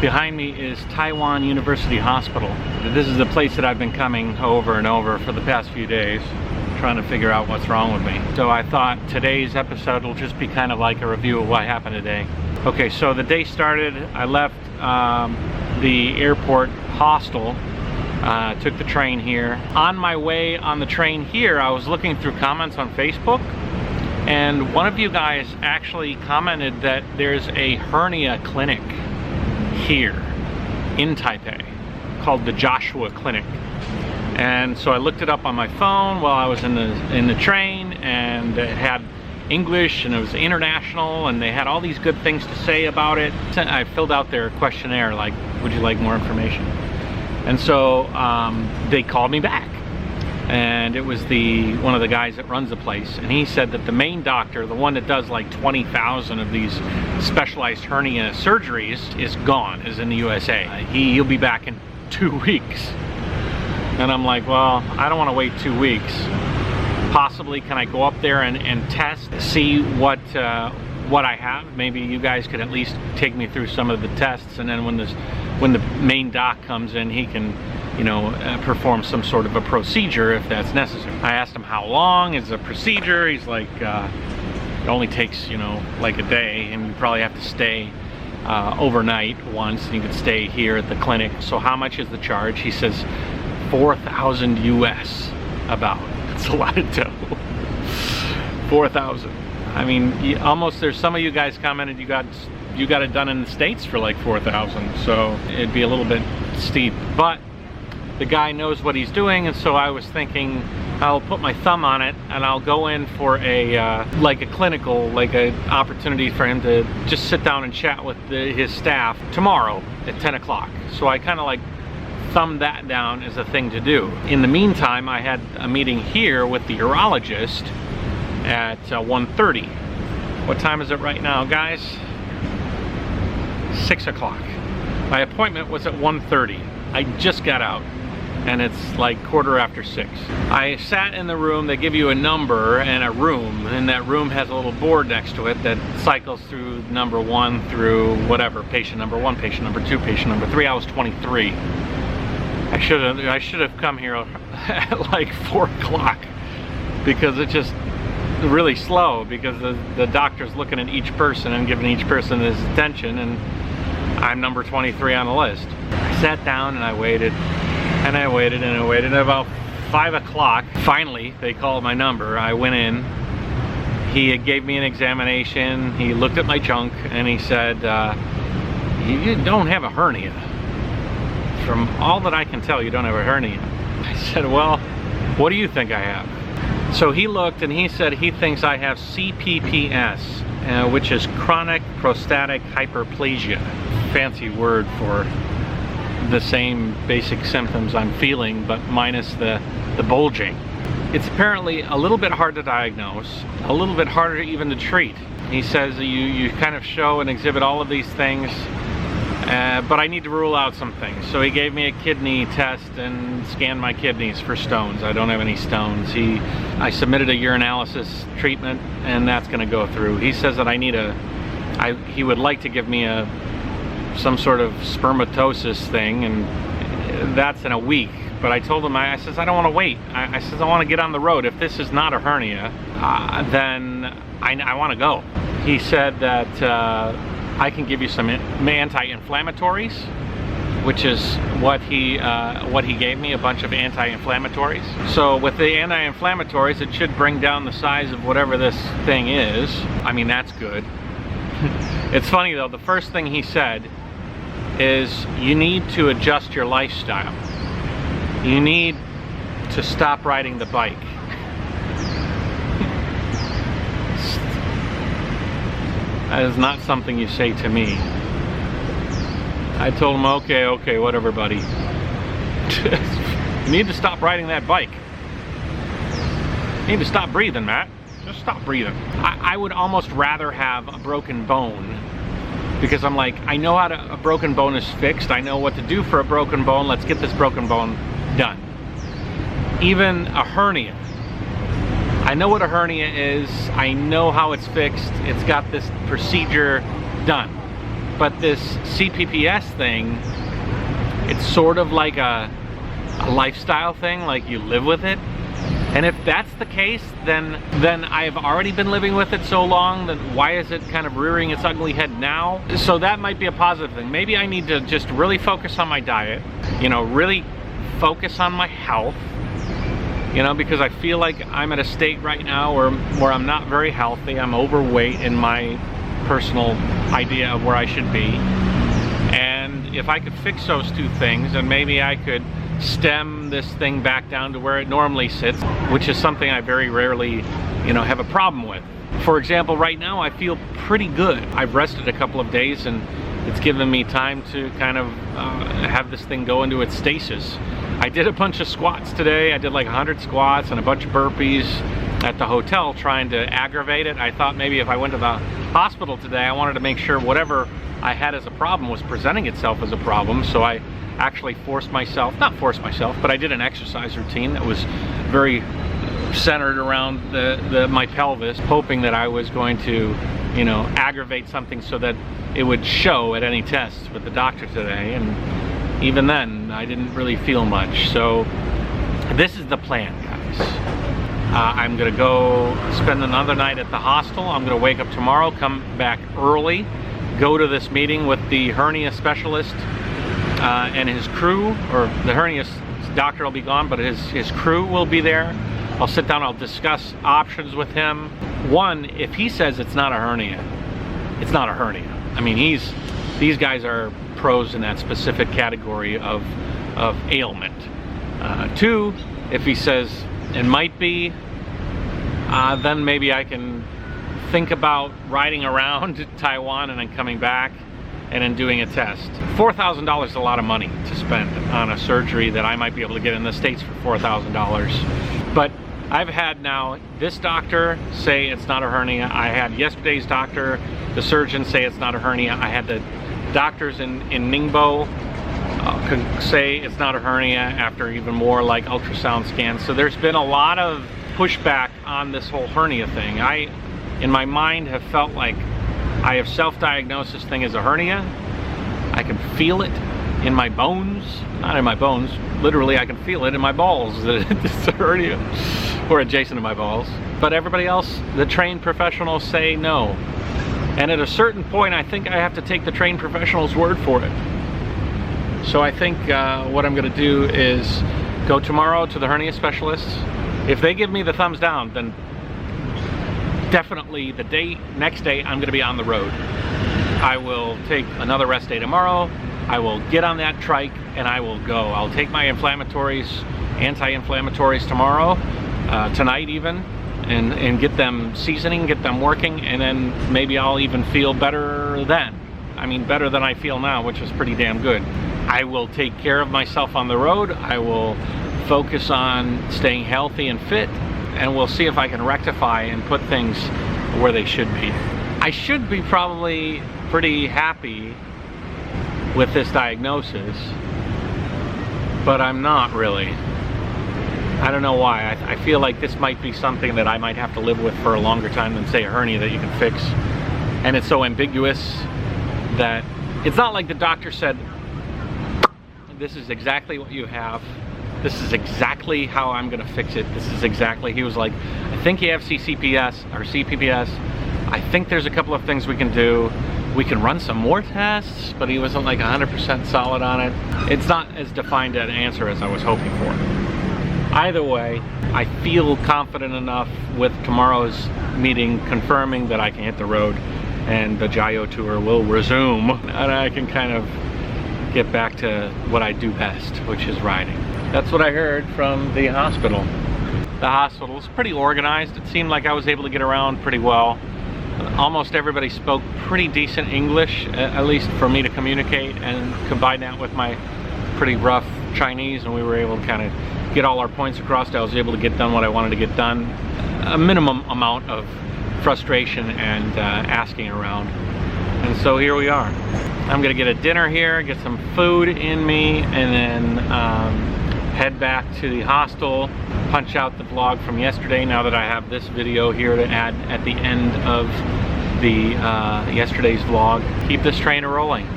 Behind me is Taiwan University Hospital. This is the place that I've been coming over and over for the past few days, trying to figure out what's wrong with me. So I thought today's episode will just be kind of like a review of what happened today. Okay, so the day started, I left the airport hostel, took the train here. On my way on the train here, I was looking through comments on Facebook, and one of you guys actually commented that there's a hernia clinic here in Taipei called the Joshua Clinic. And so I looked it up on my phone while I was in the train, and it had English and it was international and they had all these good things to say about it. I filled out their questionnaire like, would you like more information? And so they called me back, and it was one of the guys that runs the place, and he said that the main doctor, the one that does like 20,000 of these specialized hernia surgeries, is gone, is in the USA. He'll be back in 2 weeks. And I'm like, well, I don't want to wait 2 weeks. Possibly, can I go up there and test, see what I have? Maybe you guys could at least take me through some of the tests, and then when the main doc comes in, he can, you know, perform some sort of a procedure if that's necessary. I asked him how long is the procedure. He's like, it only takes, you know, like a day, and you probably have to stay overnight once, and you can stay here at the clinic. So how much is the charge? He says 4,000 US, about. It's a lot of dough. 4,000. I mean, almost, there's some of you guys commented you got it done in the States for like 4,000, so it'd be a little bit steep, but the guy knows what he's doing, and so I was thinking I'll put my thumb on it and I'll go in for a like a clinical, like an opportunity for him to just sit down and chat with his staff tomorrow at 10 o'clock. So I kind of like thumbed that down as a thing to do. In the meantime, I had a meeting here with the urologist at 1:30. What time is it right now, guys? 6 o'clock. My appointment was at 1:30. I just got out, and it's like 6:15. I sat in the room. They give you a number and a room, and that room has a little board next to it that cycles through number 1 through whatever, patient number 1, patient number 2, patient number 3. I was 23. I should have come here at like 4 o'clock, because it's just really slow, because the doctor's looking at each person and giving each person his attention, and I'm number 23 on the list. I sat down and I waited and I waited and I waited, and about 5 o'clock finally they called my number. I went in. He gave me an examination. He looked at my junk and he said, you don't have a hernia. From all that I can tell, you don't have a hernia. I said, well, what do you think I have? So he looked and he said he thinks I have CPPS, which is chronic prostatic hyperplasia. Fancy word for the same basic symptoms I'm feeling, but minus the bulging. It's apparently a little bit hard to diagnose, a little bit harder even to treat. He says you kind of show and exhibit all of these things, but I need to rule out some things. So he gave me a kidney test and scanned my kidneys for stones. I don't have any stones. I submitted a urinalysis treatment, and that's going to go through. He says that he would like to give me some sort of spermatosis thing, and that's in a week. But I told him, I says, I don't want to wait. I says, I want to get on the road. If this is not a hernia, then I want to go. He said that I can give you some anti-inflammatories, which is what he gave me, a bunch of anti-inflammatories. So with the anti-inflammatories, it should bring down the size of whatever this thing is. I mean, that's good. It's funny though, the first thing he said is you need to adjust your lifestyle. You need to stop riding the bike. That is not something you say to me. I told him, okay, whatever, buddy. You need to stop riding that bike. You need to stop breathing, Matt. Just stop breathing. I would almost rather have a broken bone, because I'm like, I know how a broken bone is fixed. I know what to do for a broken bone. Let's get this broken bone done. Even a hernia. I know what a hernia is. I know how it's fixed. It's got this procedure done. But this CPPS thing, it's sort of like a lifestyle thing, like you live with it. And if that's the case, then I've already been living with it so long, then why is it kind of rearing its ugly head now? So that might be a positive thing. Maybe I need to just really focus on my diet, you know, really focus on my health, you know, because I feel like I'm at a state right now where I'm not very healthy. I'm overweight in my personal idea of where I should be. And if I could fix those two things, then maybe I could stem this thing back down to where it normally sits, which is something I very rarely, you know, have a problem with. For example, right now I feel pretty good. I've rested a couple of days and it's given me time to kind of have this thing go into its stasis. I did a bunch of squats today. I did like 100 squats and a bunch of burpees at the hotel trying to aggravate it. I thought maybe if I went to the hospital today, I wanted to make sure whatever I had as a problem was presenting itself as a problem. So I actually forced myself, not forced myself, but I did an exercise routine that was very centered around my pelvis, hoping that I was going to, you know, aggravate something so that it would show at any tests with the doctor today. And even then, I didn't really feel much. So this is the plan, guys. I'm gonna go spend another night at the hostel. I'm gonna wake up tomorrow, come back early, go to this meeting with the hernia specialist and his crew, or the hernia doctor will be gone, but his crew will be there. I'll sit down, I'll discuss options with him. One, if he says it's not a hernia, it's not a hernia. I mean, these guys are pros in that specific category of ailment. Two, if he says it might be, then maybe I can think about riding around Taiwan and then coming back and then doing a test. $4,000 is a lot of money to spend on a surgery that I might be able to get in the States for $4,000. But I've had now this doctor say it's not a hernia. I had yesterday's doctor, the surgeon, say it's not a hernia. I had the doctors in Ningbo say it's not a hernia after even more like ultrasound scans. So there's been a lot of pushback on this whole hernia thing. I, in my mind, have felt like I have self-diagnosed this thing as a hernia. I can feel it in my bones, not in my bones, literally I can feel it in my balls that it's a hernia, or adjacent to my balls. But everybody else, the trained professionals, say no. And at a certain point, I think I have to take the trained professional's word for it. So I think what I'm gonna do is go tomorrow to the hernia specialists. If they give me the thumbs down, then definitely the next day I'm gonna be on the road. I will take another rest day tomorrow. I will get on that trike and I will go. I'll take my anti-inflammatories tomorrow, tonight even, and get them seasoning, get them working, and then maybe I'll even feel better then. I mean, better than I feel now, which is pretty damn good. I will take care of myself on the road. I will focus on staying healthy and fit, and we'll see if I can rectify and put things where they should be. I should be probably pretty happy with this diagnosis, but I'm not really. I don't know why. I feel like this might be something that I might have to live with for a longer time than, say, a hernia that you can fix. And it's so ambiguous that it's not like the doctor said, this is exactly what you have. This is exactly how I'm gonna fix it. This is exactly, he was like, I think you have CPPS or CPPS. I think there's a couple of things we can do. We can run some more tests, but he wasn't like 100% solid on it. It's not as defined an answer as I was hoping for. Either way, I feel confident enough with tomorrow's meeting confirming that I can hit the road and the Jayoe tour will resume, and I can kind of get back to what I do best, which is riding. That's what I heard from the hospital. The hospital's pretty organized. It seemed like I was able to get around pretty well. Almost everybody spoke pretty decent English, at least for me to communicate, and combine that with my pretty rough Chinese, and we were able to kind of get all our points across. I was able to get done what I wanted to get done. A minimum amount of frustration and asking around. And so here we are. I'm gonna get a dinner here, get some food in me, and then head back to the hostel, punch out the vlog from yesterday now that I have this video here to add at the end of the yesterday's vlog. Keep this train rolling.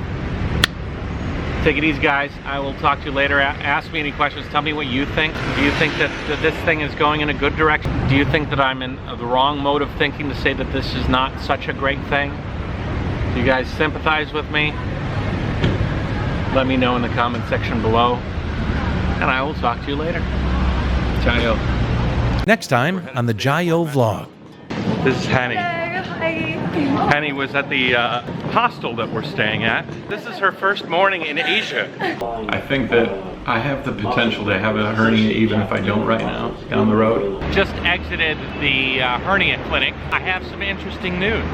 Take it easy, guys. I will talk to you later. Ask me any questions. Tell me what you think. Do you think that this thing is going in a good direction? Do you think that I'm in the wrong mode of thinking to say that this is not such a great thing? Do you guys sympathize with me? Let me know in the comment section below. And I will talk to you later. Jayoe. Next time on the Jayoe vlog. This is Henny. Hi. Henny was at the hostel that we're staying at. This is her first morning in Asia. I think that I have the potential to have a hernia even if I don't right now, down the road. Just exited the hernia clinic. I have some interesting news.